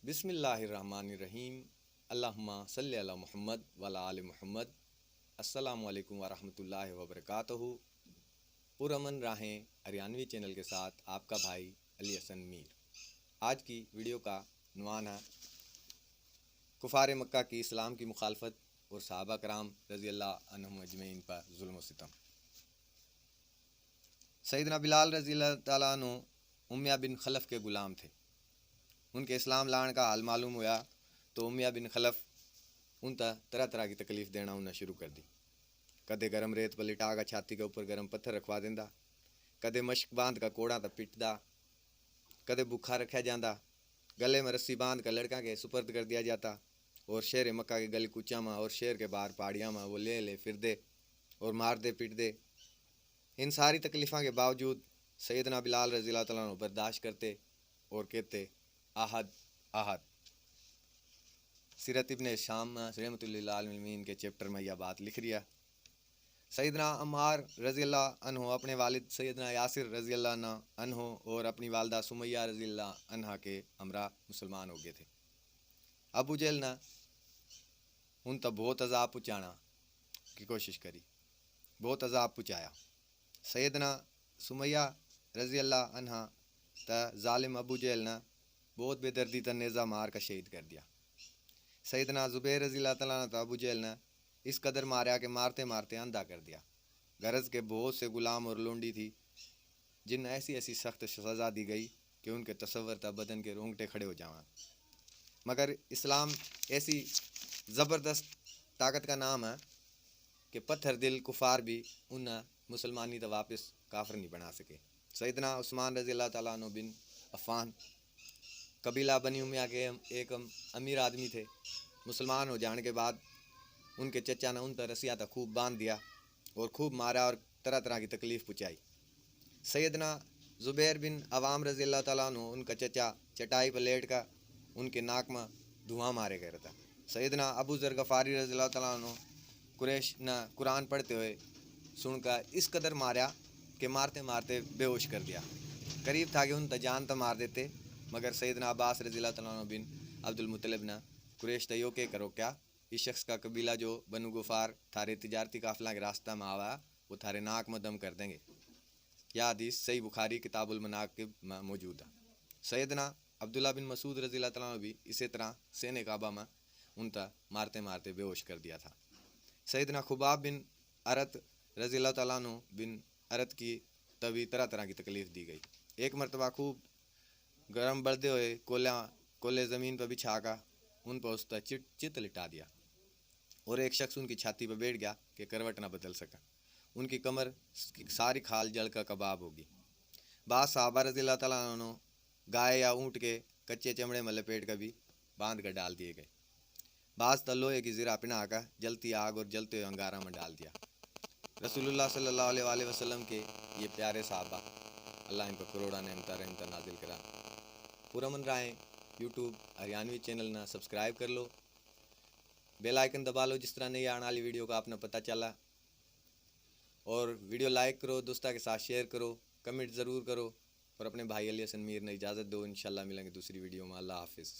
बिस्मिल्लाहिर्रहमानिर्रहीम। अल्लाहुम्मा सल्ली अला मुहम्मद वला आले मुहम्मद। अस्सलामु अलैकुम वरहमतुल्लाहि वबरकातुहू। पुरअमन राहें हरियाणवी चैनल के साथ आपका भाई अली हसन मीर। आज की वीडियो का उन्वान है कुफार मक्का की इस्लाम की मुखालफत और सहाबा कराम रज़ी अल्लाह अन्हुम अजमईन पर जुल्म व सितम। सैयदना बिलाल रज़ी अल्लाह ताला अन्हु उम्मिया बिन खलफ के ग़ुलाम थे। उनके इस्लाम लाने का हाल मालूम हुआ तो उम्मिया बिन खलफ उन तरह तरह की तकलीफ़ देना उन्हें शुरू कर दी। कदे गर्म रेत पर लिटा का छाती के ऊपर गर्म पत्थर रखवा देंदा, कदे मश्क बांध का कोड़ा तो पिटदा, कदे भूखा रखा जाता, गले में रस्सी बांध कर लड़का के सुपर्द कर दिया जाता और शेर मक्का के गली कूचा में और शेर के बाहर पहाड़ियाँ में वो ले फिर दे और मार दे पीट दे। इन सारी तकलीफ़ों के बावजूद सैयदना बिलाल रज़ी अल्लाह तआला अन्हु बर्दाश्त करते और कहते आहद आहद। सीरत इब्ने शाम रहमतुल्लाह लिल आलमीन के चैप्टर में यह बात लिख रिया। सैयदना अम्मार रज़ी अल्लाह अन्हु अपने वालिद सैयदना यासिर रज़ी अल्लाह अन्हु और अपनी वालदा सुमैया रज़ी अल्लाह अन्हा के हमरा मुसलमान हो गए थे। अबू जहल ने उन तक बहुत अजाब पहुँचाना की कोशिश करी, बहुत अजाब पहुँचाया। सैयदना सुमैया रज़ी अल्लाह अन्हा त जालिम अबू जहल ने बहुत बेदर्दी त नेज़ा मार का शहीद कर दिया। सैयदना ज़ुबैर रज़ी अल्लाह तआला अन्हु अबू जहल ने इस कदर मारा कि मारते मारते अंधा कर दिया। गरज के बहुत से गुलाम और लोंडी थी जिन्हें ऐसी ऐसी सख्त सज़ा दी गई कि उनके तसव्वुर तक बदन के रोंगटे खड़े हो जाएं। मगर इस्लाम ऐसी ज़बरदस्त ताकत का नाम है कि पत्थर दिल कुफार भी उन्हें मुसलमानी तो वापस काफिर नहीं बना सके। सैयदना उस्मान रज़ी अल्लाह तआला अन्हु बिन अफ़ान कबीला बनी उम्मिया के एक अमीर आदमी थे। मुसलमान हो जाने के बाद उनके चचा ने उन पर रसिया तक खूब बांध दिया और खूब मारा और तरह तरह की तकलीफ़ पहुँचाई। सैयदना ज़ुबैर बिन अवाम रज़ी अल्लाह तआला अन्हु उनका चचा चटाई पर लेट कर उनके नाक में धुआं मारे गए था। सैयदना अबू ज़र गफ़ारी रज़ी अल्लाह तआला अन्हु कुरैश ने कुरान पढ़ते हुए सुनकर इस कदर मारा कि मारते मारते बेहोश कर दिया। करीब था कि उन जान तो मार देते, मगर सैयदना अब्बास रज़ी अल्लाह तआला अन्हु बिन अब्दुल मुत्तलिब ने कुरैश तयो के करो क्या, इस शख्स का कबीला जो बनु गुफ़ार थारे तिजारती काफ़िला के रास्ता में आवा वो थारे नाक में दम कर देंगे। यह हदीस सही बुखारी किताबुल मनाक़िब में मौजूद है। सैयदना अब्दुल्ला बिन मसूद रज़ी अल्लाह तआला अन्हु भी इसी तरह सेने काबा में उन मारते मारते बेहोश कर दिया था। सैयदना खुबाब बिन अरत रज़ी अल्लाह तआला अन्हु बिन अरत की तभी तरह तरह की तकलीफ़ दी गई। एक मरतबा खूब गर्म बढ़ते हुए कोले ज़मीन पर बिछा कर उन पर उस चित लिटा दिया और एक शख्स उनकी छाती पर बैठ गया कि करवट ना बदल सका। उनकी कमर सारी खाल जल का कबाब होगी। बाद सहाबा रज़ी अल्लाह तआला अन्हु गाय या ऊँट के कच्चे चमड़े में लपेट कर भी बांध कर डाल दिए गए। बाज़ लोहे की ज़िरा पिना कर जलती आग और जलते हुए अंगारा में डाल दिया। रसूलुल्लाह सल्लल्लाहु अलैहि वसल्लम के ये प्यारे सहाबा अल्लाह इन पर करोड़ा नेमत नाजिल करा। पुरअमन राहें यूट्यूब हरियाणवी चैनल ना सब्सक्राइब कर लो, बेल आइकन दबा लो जिस तरह नई आने वाली वीडियो का आपने पता चला, और वीडियो लाइक करो, दोस्तों के साथ शेयर करो, कमेंट ज़रूर करो और अपने भाई अली हसन मीर ने इजाज़त दो। इंशाल्लाह मिलेंगे दूसरी वीडियो में। अल्लाह हाफिज़।